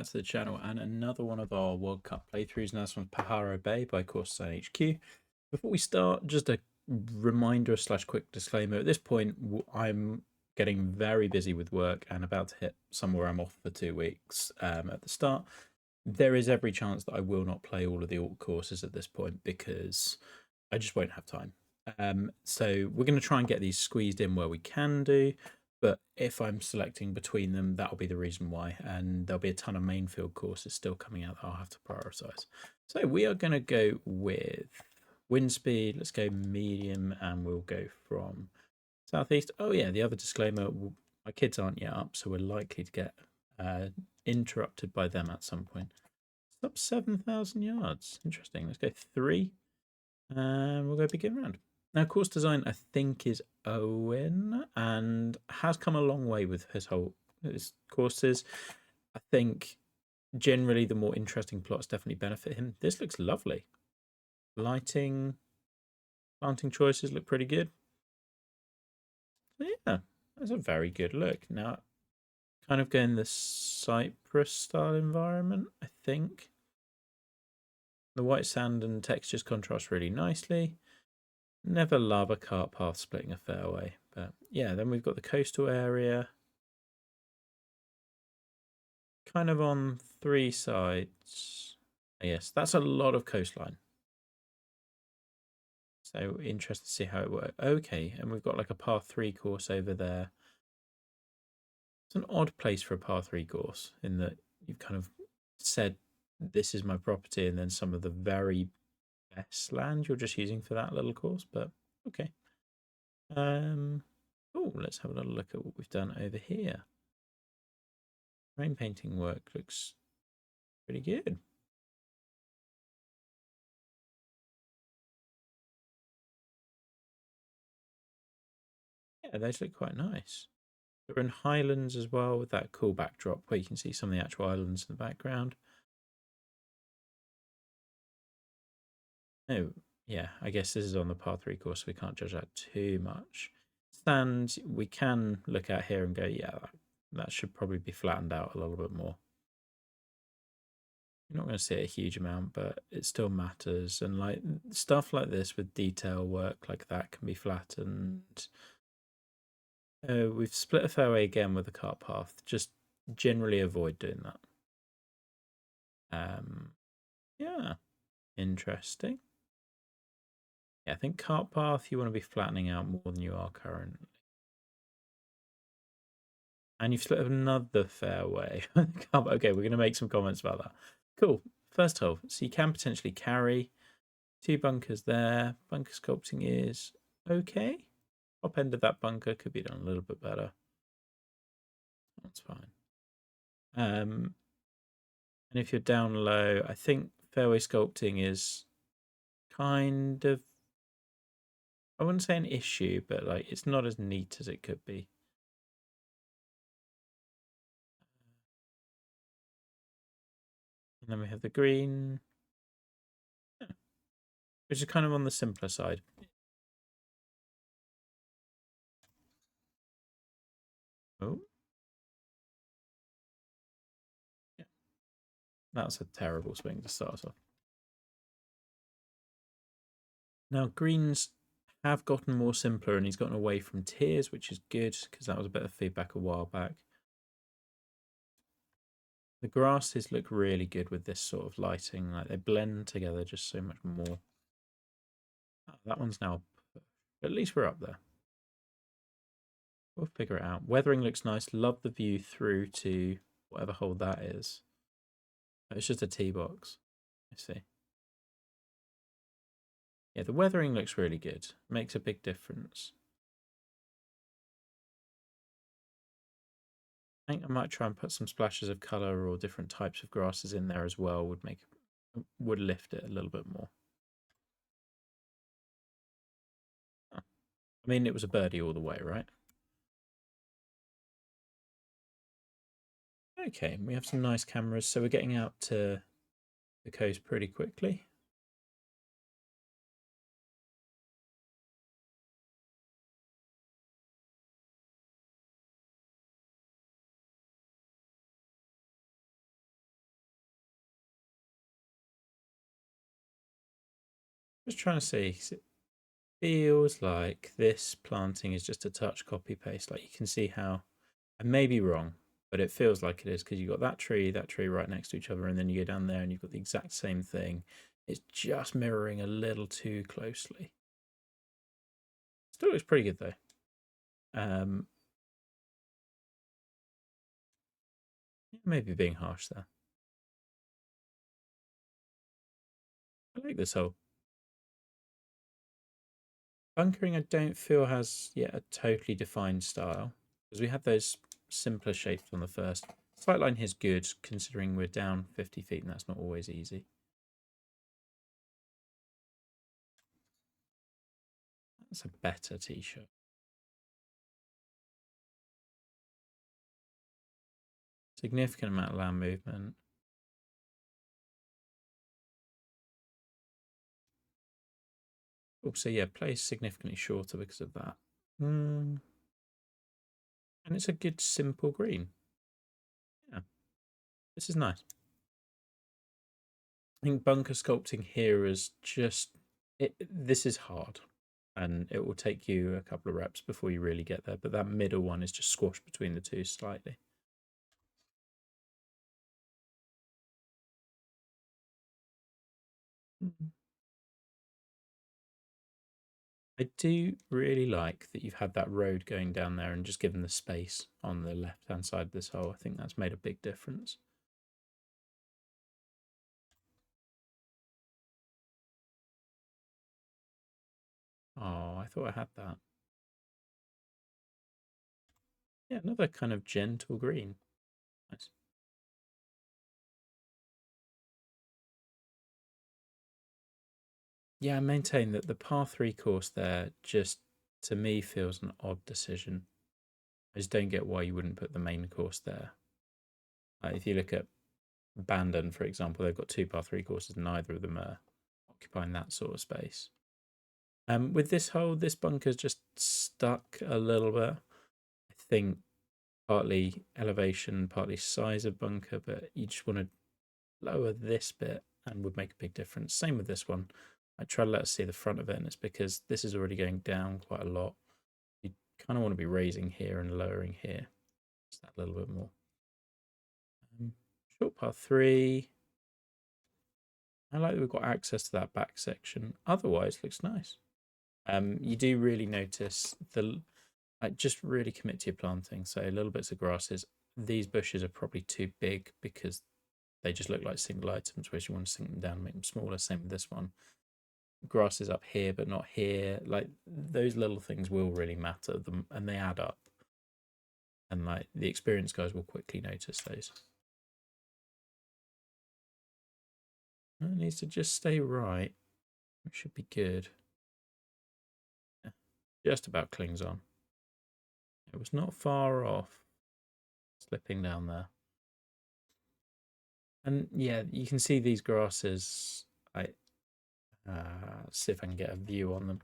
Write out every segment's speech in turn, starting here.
To the channel and another one of our World Cup playthroughs. Now this one's Pajaro Bay by coursedesignhq. Before we start, just a reminder slash quick disclaimer. At this point, I'm getting very busy with work and about to hit somewhere I'm off for 2 weeks at the start. There is every chance that I will not play all of the alt courses at this point because I just won't have time. So we're going to try and get these squeezed in where we can do. But if I'm selecting between them, that'll be the reason why. And there'll be a ton of main field courses still coming out that I'll have to prioritize. So we are going to go with wind speed. Let's go medium and we'll go from southeast. Oh yeah, the other disclaimer, my kids aren't yet up, so we're likely to get interrupted by them at some point. It's up 7,000 yards. Interesting. Let's go 3 and we'll go begin round. Now, course design, I think, is Owen and has come a long way with his courses. I think generally the more interesting plots definitely benefit him. This looks lovely. Lighting, planting choices look pretty good. So yeah, that's a very good look. Now, kind of going the Cyprus style environment, I think. The white sand and textures contrast really nicely. Never love a cart path splitting a fairway, but yeah, then we've got the coastal area. Kind of on 3 sides. Yes, that's a lot of coastline. So interested to see how it works. Okay, and we've got like a par 3 course over there. It's an odd place for a par 3 course in that you've kind of said this is my property and then some of the very best land you're just using for that little course, but okay. Oh, let's have a little look at what we've done over here. Rain painting work looks pretty good. Yeah, those look quite nice. We're in Highlands as well with that cool backdrop where you can see some of the actual islands in the background. Oh, yeah, I guess this is on the par 3 course, so we can't judge that too much. Stand, we can look at here and go, yeah, that should probably be flattened out a little bit more. You're not going to see a huge amount, but it still matters. And like stuff like this with detail work like that can be flattened. We've split a fairway again with a cart path. Just generally avoid doing that. Yeah, interesting. Yeah, I think cart path you want to be flattening out more than you are currently. And you've split another fairway. Okay, we're going to make some comments about that. Cool. First hole. So you can potentially carry 2 bunkers there. Bunker sculpting is okay. Top end of that bunker could be done a little bit better. That's fine. And if you're down low, I think fairway sculpting is kind of, I wouldn't say an issue, but like it's not as neat as it could be. And then we have the green, which is kind of on the simpler side. Oh. Yeah. That's a terrible swing to start off. Now, greens have gotten more simpler and he's gotten away from tiers, which is good because that was a bit of feedback a while back. The grasses look really good with this sort of lighting. Like they blend together just so much more. Oh, that one's now, at least we're up there. We'll figure it out. Weathering looks nice. Love the view through to whatever hole that is. It's just a tee box. I see. Yeah, the weathering looks really good. Makes a big difference. I think I might try and put some splashes of colour or different types of grasses in there as well. Would lift it a little bit more. Oh. I mean, it was a birdie all the way, right? Okay, we have some nice cameras, so we're getting out to the coast pretty quickly. Just trying to see, 'cause it feels like this planting is just a touch copy paste. Like you can see how, I may be wrong, but it feels like it is because you've got that tree right next to each other, and then you go down there and you've got the exact same thing. It's just mirroring a little too closely. Still looks pretty good though. Maybe being harsh there. I like this whole bunkering. I don't feel has yet a totally defined style because we had those simpler shapes on the first. Slight line here is good considering we're down 50 feet and that's not always easy. That's a better t-shirt. Significant amount of land movement. Also, yeah, plays significantly shorter because of that. And it's a good simple green. Yeah, this is nice. I think bunker sculpting here is just this is hard, and it will take you a couple of reps before you really get there. But that middle one is just squashed between the two slightly. I do really like that you've had that road going down there and just given the space on the left-hand side of this hole. I think that's made a big difference. Oh, I thought I had that. Yeah, another kind of gentle green. Nice. Yeah, I maintain that the par 3 course there just, to me, feels an odd decision. I just don't get why you wouldn't put the main course there. If you look at Bandon, for example, they've got 2 par 3 courses, neither of them are occupying that sort of space. With this hole, this bunker's just stuck a little bit. I think partly elevation, partly size of bunker, but you just want to lower this bit and would make a big difference. Same with this one. I try to let us see the front of it, and it's because this is already going down quite a lot. You kind of want to be raising here and lowering here. Just that little bit more. Short par 3. I like that we've got access to that back section. Otherwise, looks nice. You do really notice just really commit to your planting. So little bits of grasses. These bushes are probably too big because they just look like single items, whereas you want to sink them down and make them smaller. Same with this one. Grass is up here, but not here. Like those little things will really matter, and they add up. And like the experienced guys will quickly notice those. It needs to just stay right. It should be good. Yeah, just about clings on. It was not far off. Slipping down there. And yeah, you can see these grasses. See if I can get a view on them.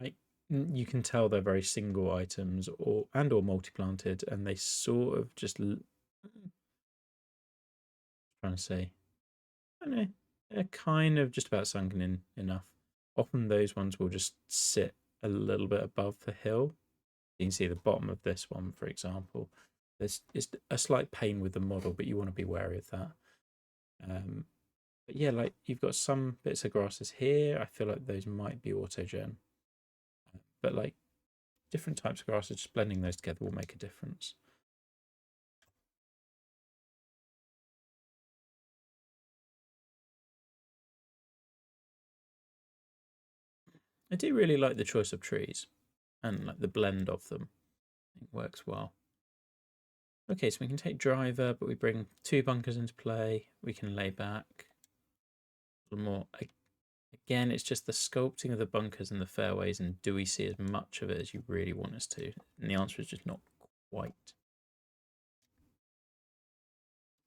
Like you can tell they're very single items or multi-planted, and they sort of just trying to say, I don't know, they're kind of just about sunken in enough. Often those ones will just sit a little bit above the hill. You can see the bottom of this one, for example. There's a slight pain with the model, but you want to be wary of that. But yeah, like you've got some bits of grasses here. I feel like those might be autogen. But like different types of grasses, just blending those together will make a difference. I do really like the choice of trees and like the blend of them. I think works well. Okay, so we can take driver, but we bring 2 bunkers into play. We can lay back a little more. Again, it's just the sculpting of the bunkers and the fairways, and do we see as much of it as you really want us to? And the answer is just not quite.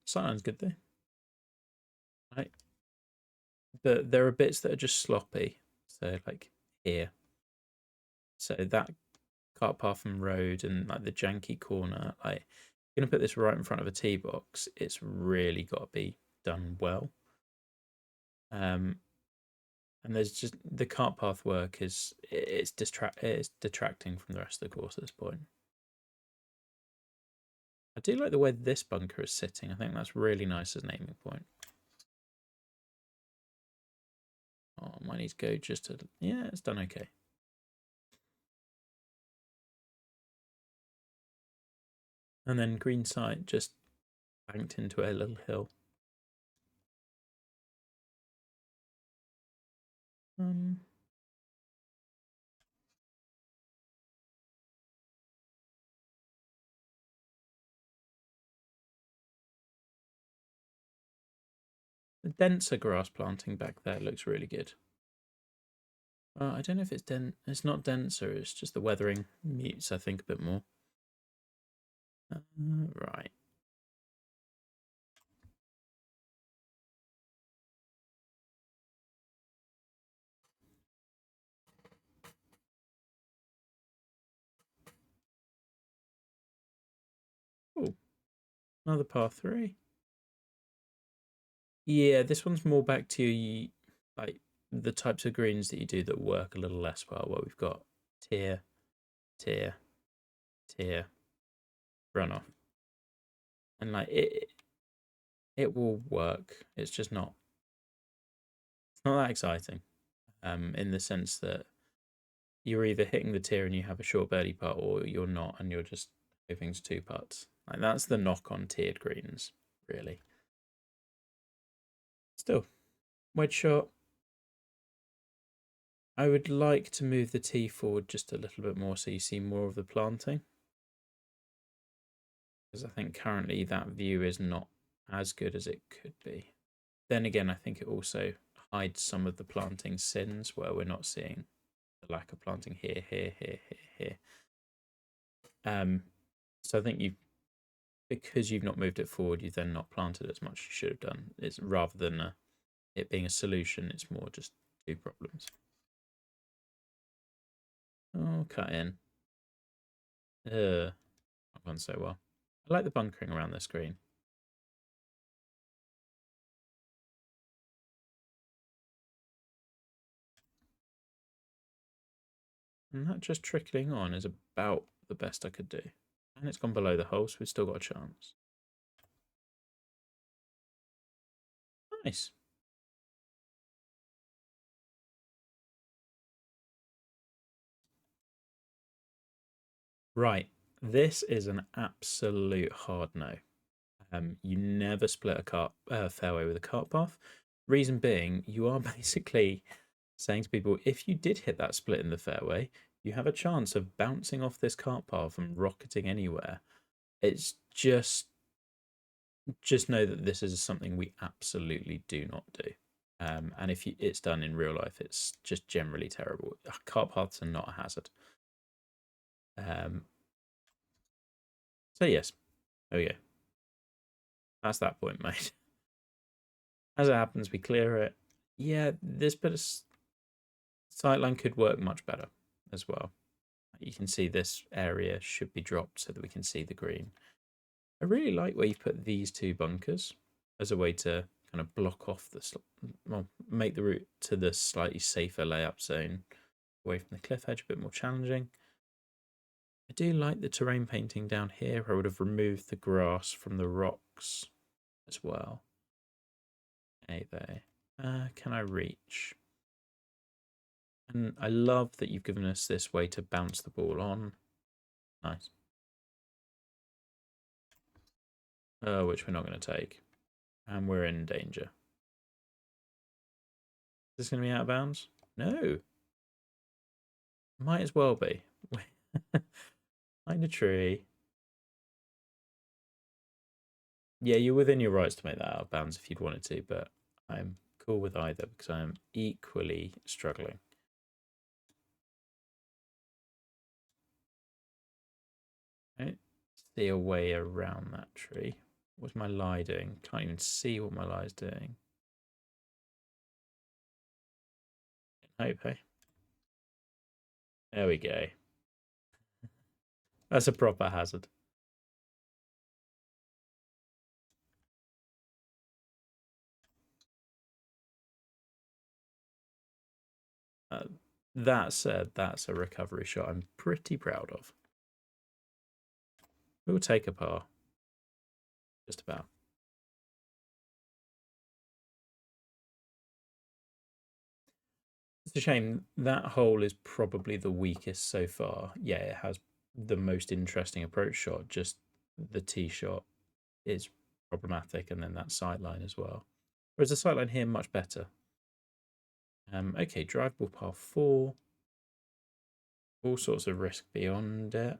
Sightline's good though. Right. But there are bits that are just sloppy. So like here. So that cart path and road and like the janky corner, like you're gonna put this right in front of a tee box, it's really got to be done well. And there's just the cart path work it's detracting from the rest of the course at this point. I do like the way this bunker is sitting. I think that's really nice as an aiming point. Oh, might need to go just to... Yeah, it's done okay. And then green side just banked into a little hill. The denser grass planting back there looks really good. I don't know if it's it's not denser, it's just the weathering mutes, I think, a bit more. Right. Oh, another par 3. Yeah, this one's more back to like the types of greens that you do that work a little less well, where we've got tier, tier, tier, runoff. And like it will work. It's just not that exciting. In the sense that you're either hitting the tier and you have a short birdie putt, or you're not and you're just hoping to 2 putts. Like that's the knock on tiered greens, really. Still, wedge shot. I would like to move the tee forward just a little bit more so you see more of the planting. Because I think currently that view is not as good as it could be. Then again, I think it also hides some of the planting sins where we're not seeing the lack of planting here, here, here, here, here. So I think because you've not moved it forward, you've then not planted as much as you should have done. It's rather than it being a solution, it's more just 2 problems. Oh, cut in. Not gone so well. I like the bunkering around this green. And that just trickling on is about the best I could do. And it's gone below the hole, so we've still got a chance. Nice. Right. This is an absolute hard no. You never split a fairway with a cart path. Reason being, you are basically saying to people, if you did hit that split in the fairway, you have a chance of bouncing off this cart path and rocketing anywhere. It's just know that this is something we absolutely do not do. And if it's done in real life, it's just generally terrible. Cart paths are not a hazard. So yes, there we go. That's that point made. As it happens, we clear it. Yeah, this bit of sightline could work much better as well. You can see this area should be dropped so that we can see the green. I really like where you put these 2 bunkers as a way to kind of block off make the route to the slightly safer layup zone away from the cliff edge a bit more challenging. I do like the terrain painting down here. I would have removed the grass from the rocks as well. Hey there. Can I reach? And I love that you've given us this way to bounce the ball on. Nice. Which we're not going to take. And we're in danger. Is this going to be out of bounds? No. Might as well be. Find a tree. Yeah, you're within your rights to make that out of bounds if you'd wanted to, but I'm cool with either because I am equally struggling. Right. See a way around that tree. What's my lie doing? Can't even see what my lie's doing. Hope, hey? There we go. That's a proper hazard. That said, that's a recovery shot I'm pretty proud of. We'll take a par. Just about. It's a shame. That hole is probably the weakest so far. Yeah, it has the most interesting approach shot. Just the tee shot is problematic, and then that sideline as well. Whereas the sideline here, much better. Okay, drive ball par 4. All sorts of risk beyond it.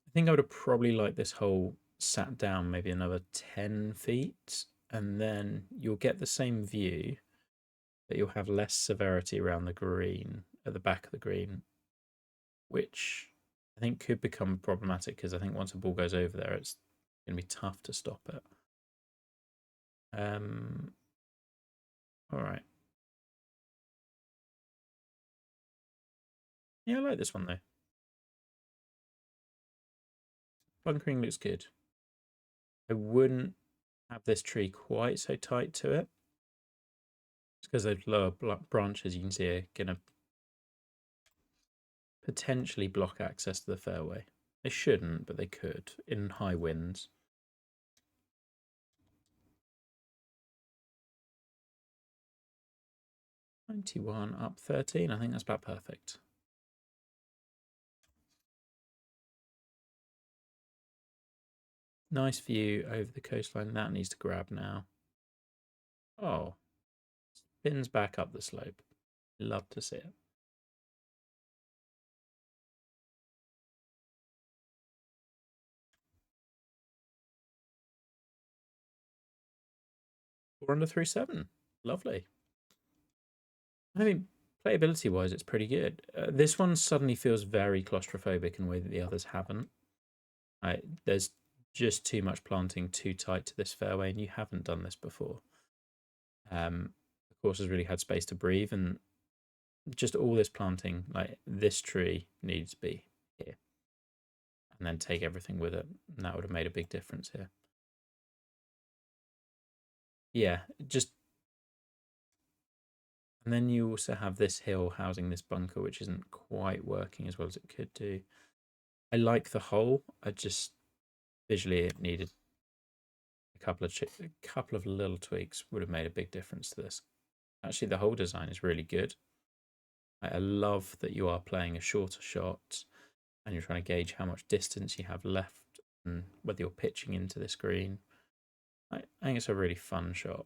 I think I would have probably liked this hole sat down maybe another 10 feet, and then you'll get the same view, but you'll have less severity around the green, at the back of the green, which I think could become problematic because I think once a ball goes over there, it's going to be tough to stop it. All right. Yeah, I like this one though. Bunkering looks good. I wouldn't have this tree quite so tight to it. It's because those lower branches you can see are going to potentially block access to the fairway. They shouldn't, but they could in high winds. $91 up 13. I think that's about perfect. Nice view over the coastline. That needs to grab now. Oh, spins back up the slope. Love to see it. We're under 3.7. Lovely. I mean, playability wise, it's pretty good. This one suddenly feels very claustrophobic in a way that the others haven't. There's just too much planting too tight to this fairway, and you haven't done this before. The course has really had space to breathe, and just all this planting, like this tree needs to be here, and then take everything with it, and that would have made a big difference here. Yeah, just, and then you also have this hill housing this bunker, which isn't quite working as well as it could do. I like the hole. I just visually it needed a couple of little tweaks would have made a big difference to this. Actually, the hole design is really good. I love that you are playing a shorter shot and you're trying to gauge how much distance you have left and whether you're pitching into this green. I think it's a really fun shot.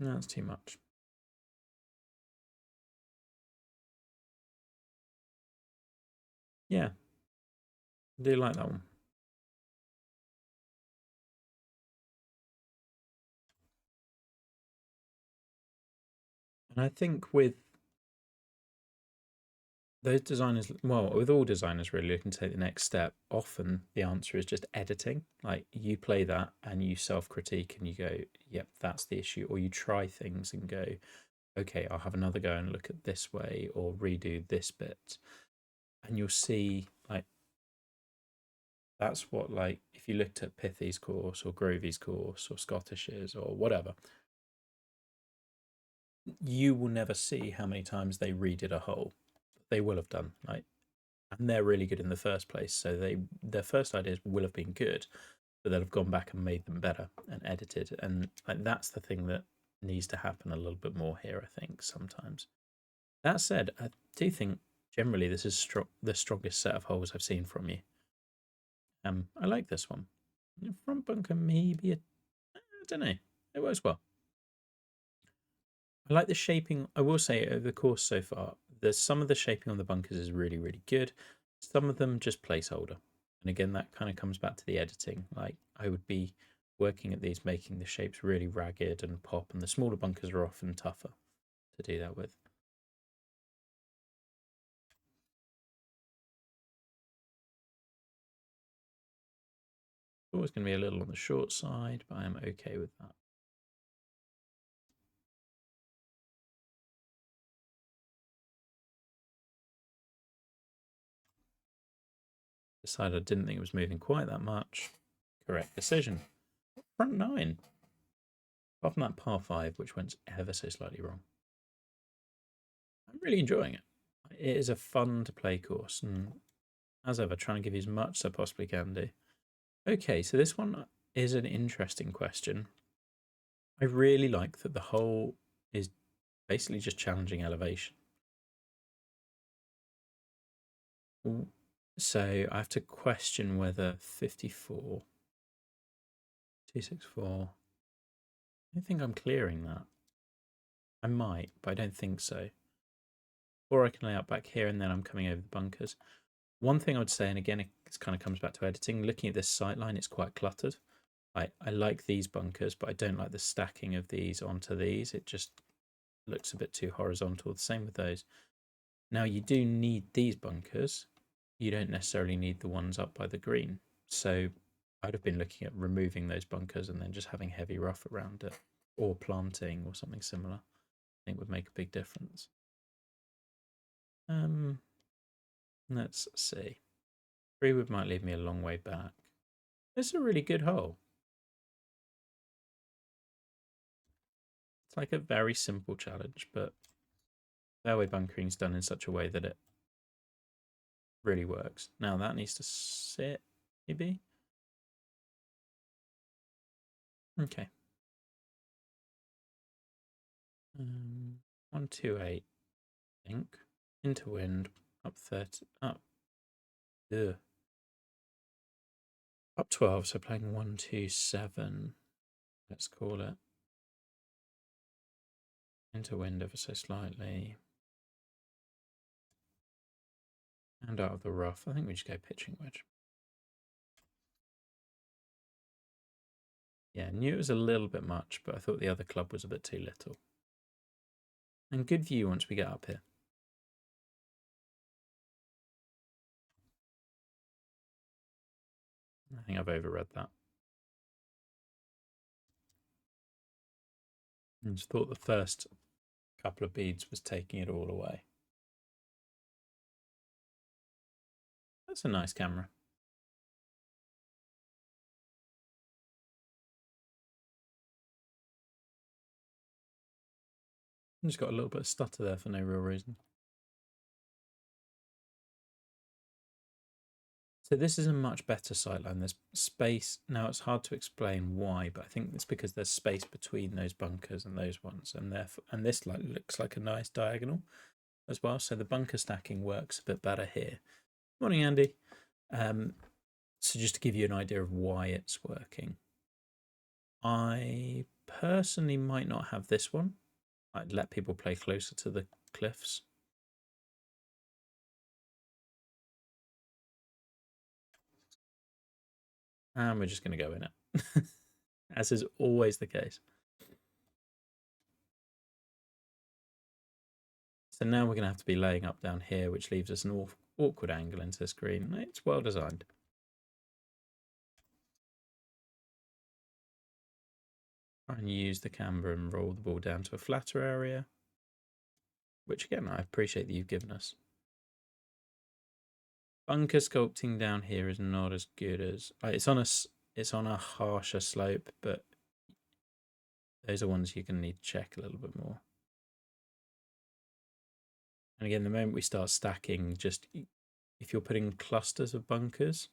No, that's too much. Yeah, I do like that one. And I think with those designers, well, with all designers really looking to take the next step, often the answer is just editing. Like you play that and you self-critique and you go, yep, that's the issue. Or you try things and go, okay, I'll have another go and look at this way or redo this bit. And you'll see like that's what, like if you looked at Pithy's course or Grovy's course or Scottish's or whatever, you will never see how many times they redid a hole. They will have done, like, and they're really good in the first place. So their first ideas will have been good, but they'll have gone back and made them better and edited. And like that's the thing that needs to happen a little bit more here, I think, sometimes. That said, I do think generally this is the strongest set of holes I've seen from you. I like this one. Front bunker, maybe I don't know. It works well. I like the shaping. I will say over the course so far, there's some of the shaping on the bunkers is really, really good. Some of them just placeholder. And again, that kind of comes back to the editing. Like I would be working at these, making the shapes really ragged and pop, and the smaller bunkers are often tougher to do that with. Always going to be a little on the short side, but I am okay with that. Decided I didn't think it was moving quite that much. Correct decision. Front 9. Apart from that par 5, which went ever so slightly wrong. I'm really enjoying it. It is a fun to play course, and as ever, trying to give you as much as I possibly can do. Okay, so this one is an interesting question. I really like that the hole is basically just challenging elevation. So I have to question whether 54, 264, I don't think I'm clearing that. I might, but I don't think so. Or I can lay out back here and then I'm coming over the bunkers. One thing I would say, and again, it kind of comes back to editing, looking at this sight line, it's quite cluttered. I like these bunkers, but I don't like the stacking of these onto these. It just looks a bit too horizontal. The same with those. Now, you do need these bunkers. You don't necessarily need the ones up by the green. So I'd have been looking at removing those bunkers and then just having heavy rough around it, or planting or something similar. I think would make a big difference. Let's see. 3 wood might leave me a long way back. This is a really good hole. It's like a very simple challenge, but fairway bunkering is done in such a way that it really works. Now that needs to sit, maybe? Okay. 128, I think. Into wind, up 30, up. Ugh. Up 12, so playing 127. Let's call it. Into wind ever so slightly. And out of the rough. I think we just go pitching wedge. Yeah, knew it was a little bit much, but I thought the other club was a bit too little. And good view once we get up here. I think I've overread that. I just thought the first couple of beads was taking it all away. That's a nice camera. I just got a little bit of stutter there for no real reason. So this is a much better sightline. There's space. Now it's hard to explain why, but I think it's because there's space between those bunkers and those ones, and therefore, and this looks like a nice diagonal as well. So the bunker stacking works a bit better here. Morning, Andy. So just to give you an idea of why it's working, I personally might not have this one. I'd let people play closer to the cliffs. And we're just going to go in it, as is always the case. So now we're going to have to be laying up down here, which leaves us an awkward angle into this green. It's well designed. Try and use the camber and roll the ball down to a flatter area, which again, I appreciate that you've given us. Bunker sculpting down here is not as good as it's on a harsher slope, but those are ones you're going to need to check a little bit more. And again, the moment we start stacking, just if you're putting clusters of bunkers,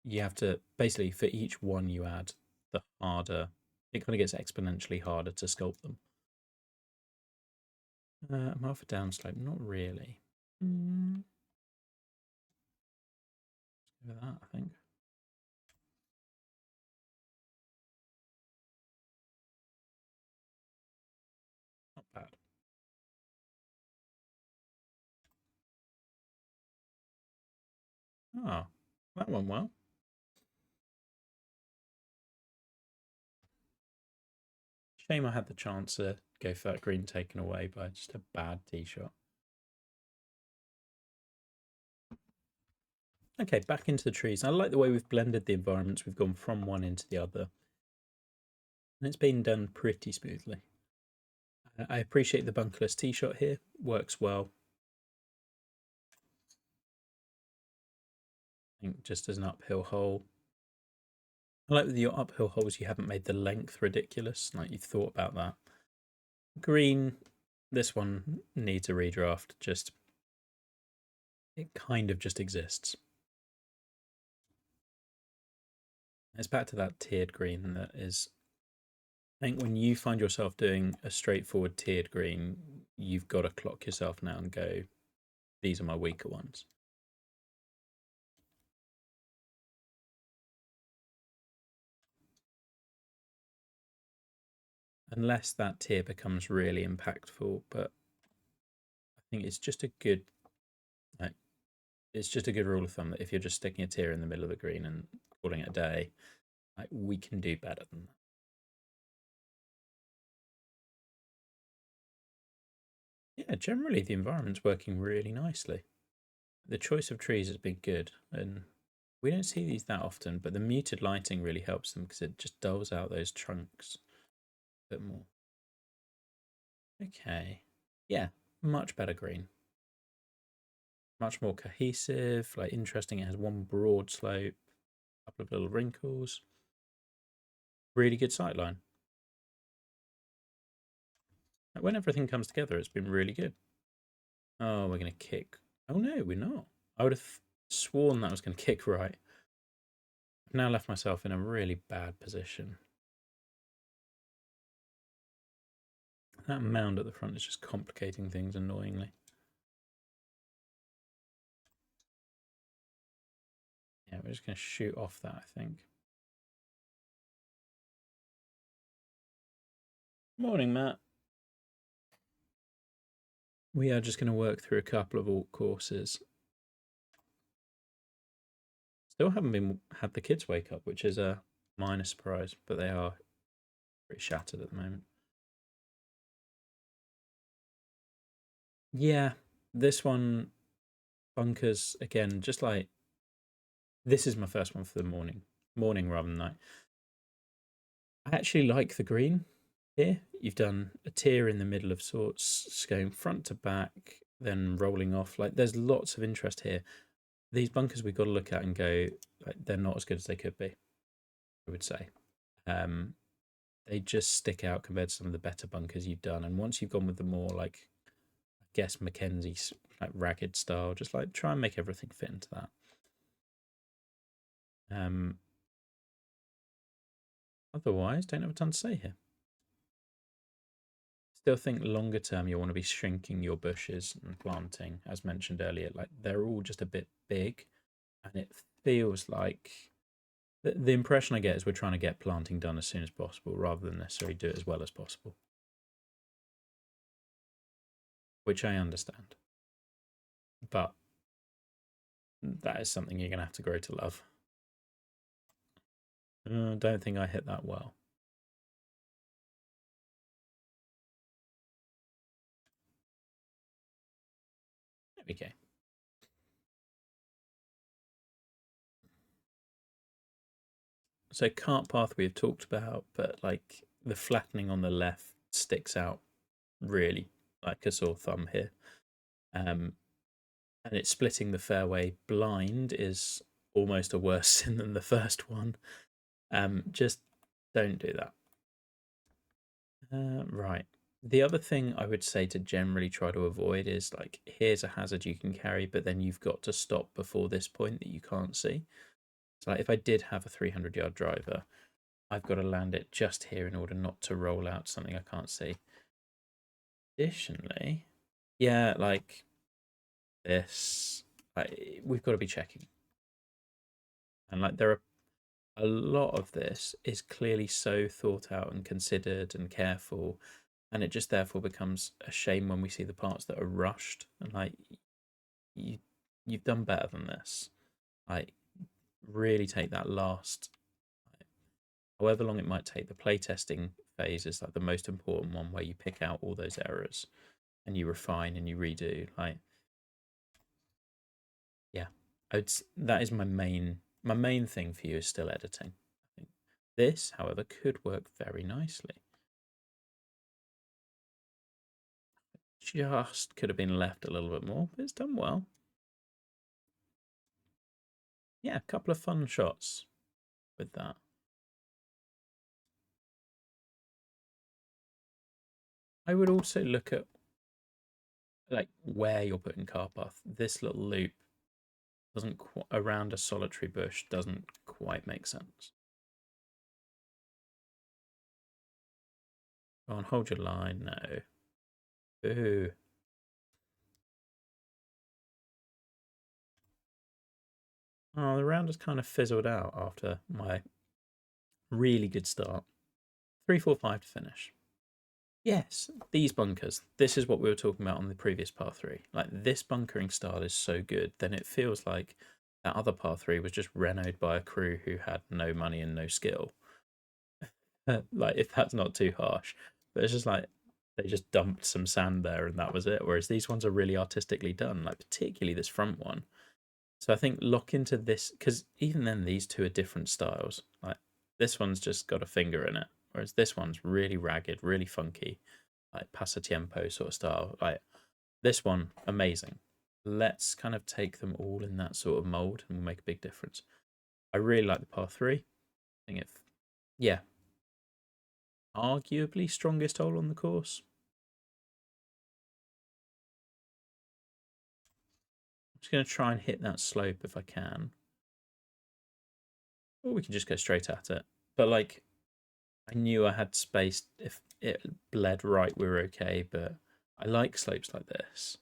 you have to basically for each one you add, the harder it kind of gets exponentially harder to sculpt them. I'm off a downslope, not really. Let's go with that, I think. Not bad. Oh, that went well. Shame I had the chance to go for that green taken away by just a bad tee shot. Okay, back into the trees. I like the way we've blended the environments. We've gone from one into the other. And it's been done pretty smoothly. I appreciate the bunkerless tee shot here. Works well. think just as an uphill hole. I like with your uphill holes, you haven't made the length ridiculous. Like you've thought about that. Green, this one needs a redraft. Just it kind of just exists. It's back to that tiered green that is. I think when you find yourself doing a straightforward tiered green, you've got to clock yourself now and go, these are my weaker ones. Unless that tier becomes really impactful, but I think it's just a good, like, it's just a good rule of thumb that if you're just sticking a tier in the middle of the green and calling it a day, like, we can do better than that. Yeah, generally the environment's working really nicely. The choice of trees has been good, and we don't see these that often, but the muted lighting really helps them because it just dulls out those trunks a bit more. Okay. Yeah, much better green. Much more cohesive, like interesting. It has one broad slope, a couple of little wrinkles. Really good sightline. When everything comes together, it's been really good. Oh, we're going to kick. Oh, no, we're not. I would have sworn that was going to kick right. I've now left myself in a really bad position. That mound at the front is just complicating things annoyingly. Yeah, we're just going to shoot off that, I think. Morning, Matt. We are just going to work through a couple of alt courses. Still haven't had the kids wake up, which is a minor surprise, but they are pretty shattered at the moment. Yeah, this one, bunkers, again, just like, this is my first one for the morning rather than night. I actually like the green here. You've done a tier in the middle of sorts, going front to back, then rolling off. Like, there's lots of interest here. These bunkers we've got to look at and go, like, they're not as good as they could be, I would say. They just stick out compared to some of the better bunkers you've done. And once you've gone with the more, like, I guess Mackenzie's like ragged style, just like try and make everything fit into that. Otherwise, don't have a ton to say here. Still think longer term you want to be shrinking your bushes and planting, as mentioned earlier. Like, they're all just a bit big, and it feels like the impression I get is we're trying to get planting done as soon as possible rather than necessarily do it as well as possible, which I understand. But that is something you're going to have to grow to love. Don't think I hit that well. There we go. So cart path we have talked about, but like the flattening on the left sticks out really like a sore thumb here. And it's splitting the fairway blind is almost a worse sin than the first one. Just don't do that. Right. The other thing I would say to generally try to avoid is like, here's a hazard you can carry, but then you've got to stop before this point that you can't see. So like, if I did have a 300-yard driver, I've got to land it just here in order not to roll out something I can't see. Additionally, yeah, like this, like, we've got to be checking. And like, there are a lot of this is clearly so thought out and considered and careful, and it just therefore becomes a shame when we see the parts that are rushed and like, you've done better than this. Like, really take that last, like, however long it might take. The playtesting phase is like the most important one, where you pick out all those errors and you refine and you redo. Like, yeah, that is my main thing for you is still editing. I think this, however, could work very nicely. Just could have been left a little bit more, but it's done well. yeah, a couple of fun shots with that. I would also look at like where you're putting car path. This little loop doesn't around a solitary bush doesn't quite make sense. Go on, hold your line. No. Boo. Oh, the round has kind of fizzled out after my really good start. 3-4-5 to finish. Yes, these bunkers. This is what we were talking about on the previous par 3. Like, this bunkering style is so good, then it feels like that other par 3 was just renoed by a crew who had no money and no skill. Like, if that's not too harsh. But it's just like they just dumped some sand there and that was it. Whereas these ones are really artistically done, like particularly this front one. So I think lock into this, because even then these two are different styles. Like, this one's just got a finger in it, whereas this one's really ragged, really funky, like pasatiempo sort of style. Like, this one, amazing. Let's kind of take them all in that sort of mold and we'll make a big difference. I really like the par 3. I think it, yeah, arguably strongest hole on the course. I'm just going to try and hit that slope if I can. Or we can just go straight at it. But like, I knew I had space. If it bled right, we were okay. But I like slopes like this,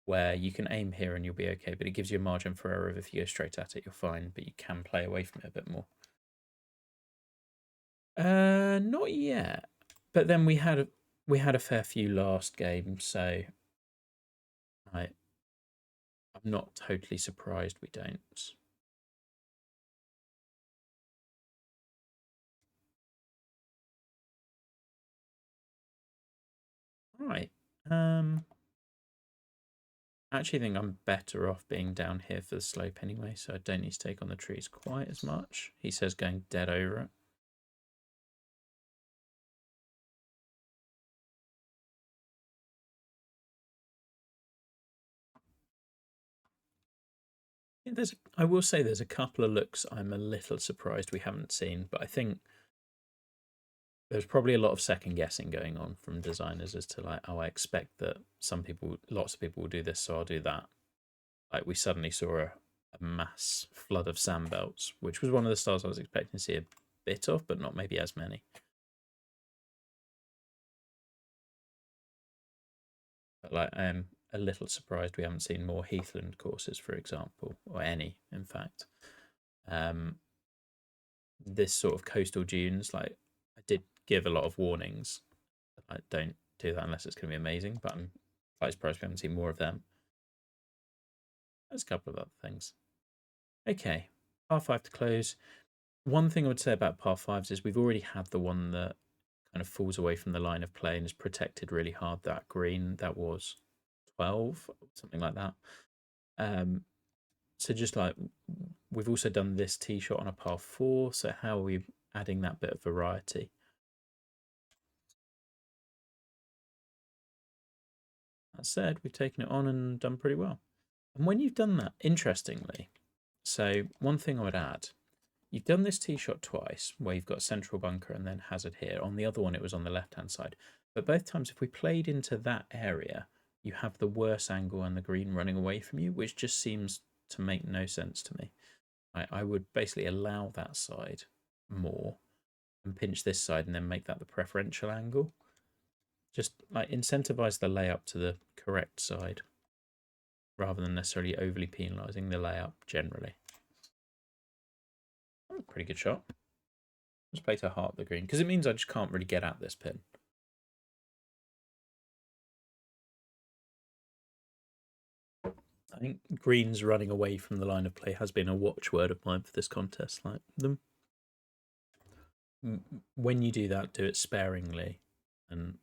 where you can aim here and you'll be okay. But it gives you a margin for error. If you go straight at it, you're fine. But you can play away from it a bit more. Not yet. But then we had a fair few last game, so I'm not totally surprised we don't. Right. I actually think I'm better off being down here for the slope anyway, so I don't need to take on the trees quite as much. He says going dead over it. Yeah, I will say there's a couple of looks I'm a little surprised we haven't seen, but I think there's probably a lot of second guessing going on from designers as to like, oh, I expect that lots of people will do this, so I'll do that. Like, we suddenly saw a mass flood of sand belts, which was one of the styles I was expecting to see a bit of, but not maybe as many. But like, I am a little surprised we haven't seen more heathland courses, for example, or any, in fact. This sort of coastal dunes, like, I did give a lot of warnings. I don't do that unless it's going to be amazing, but I'm quite surprised we haven't seen more of them. There's a couple of other things. Okay, par 5 to close. One thing I would say about par 5s is we've already had the one that kind of falls away from the line of play and is protected really hard. That green, that was 12, something like that. So just like, we've also done this tee shot on a par 4. So how are we adding that bit of variety? That said, we've taken it on and done pretty well. And when you've done that, interestingly, so one thing I would add, you've done this tee shot twice, where you've got central bunker and then hazard here. On the other one, it was on the left-hand side. But both times, if we played into that area, you have the worse angle and the green running away from you, which just seems to make no sense to me. I would basically allow that side more and pinch this side and then make that the preferential angle. Just like incentivize the layup to the correct side rather than necessarily overly penalising the layup generally. Oh, pretty good shot. Just play to heart the green because it means I just can't really get at this pin. I think greens running away from the line of play has been a watchword of mine for this contest. Like, them, when you do that, do it sparingly and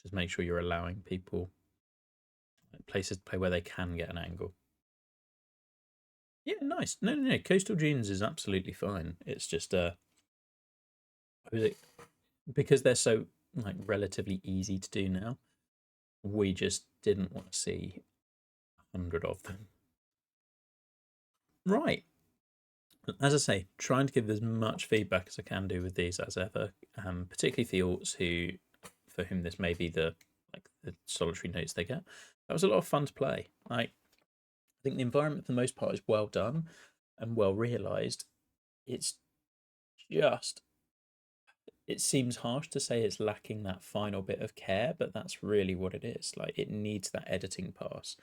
just make sure you're allowing people places to play where they can get an angle. Yeah, nice. No. Coastal Dunes is absolutely fine. It's just because they're so like relatively easy to do now. We just didn't want to see 100 of them. Right. As I say, trying to give as much feedback as I can do with these as ever, particularly for the alts for whom this may be the solitary notes they get. That was a lot of fun to play. I think the environment for the most part is well done and well realised. It's just, it seems harsh to say it's lacking that final bit of care, but that's really what it is. Like, it needs that editing pass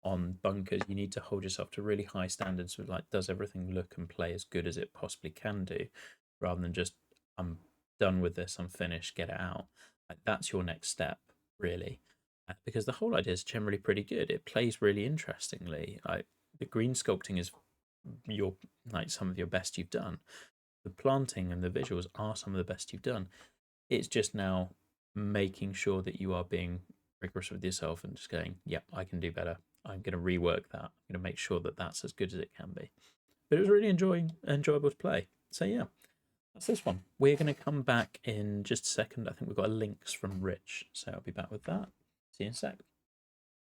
on bunkers. You need to hold yourself to really high standards with, like, does everything look and play as good as it possibly can do, rather than just, I'm done with this, I'm finished, get it out. Like, that's your next step, really. Because the whole idea is generally pretty good. It plays really interestingly. Like, the green sculpting is your, like, some of your best you've done. The planting and the visuals are some of the best you've done. It's just now making sure that you are being rigorous with yourself and just going, yep, I can do better. I'm going to rework that. I'm going to make sure that that's as good as it can be. But it was really enjoyable to play. So yeah, that's this one. We're going to come back in just a second. I think we've got links from Rich, so I'll be back with that. See you in a sec.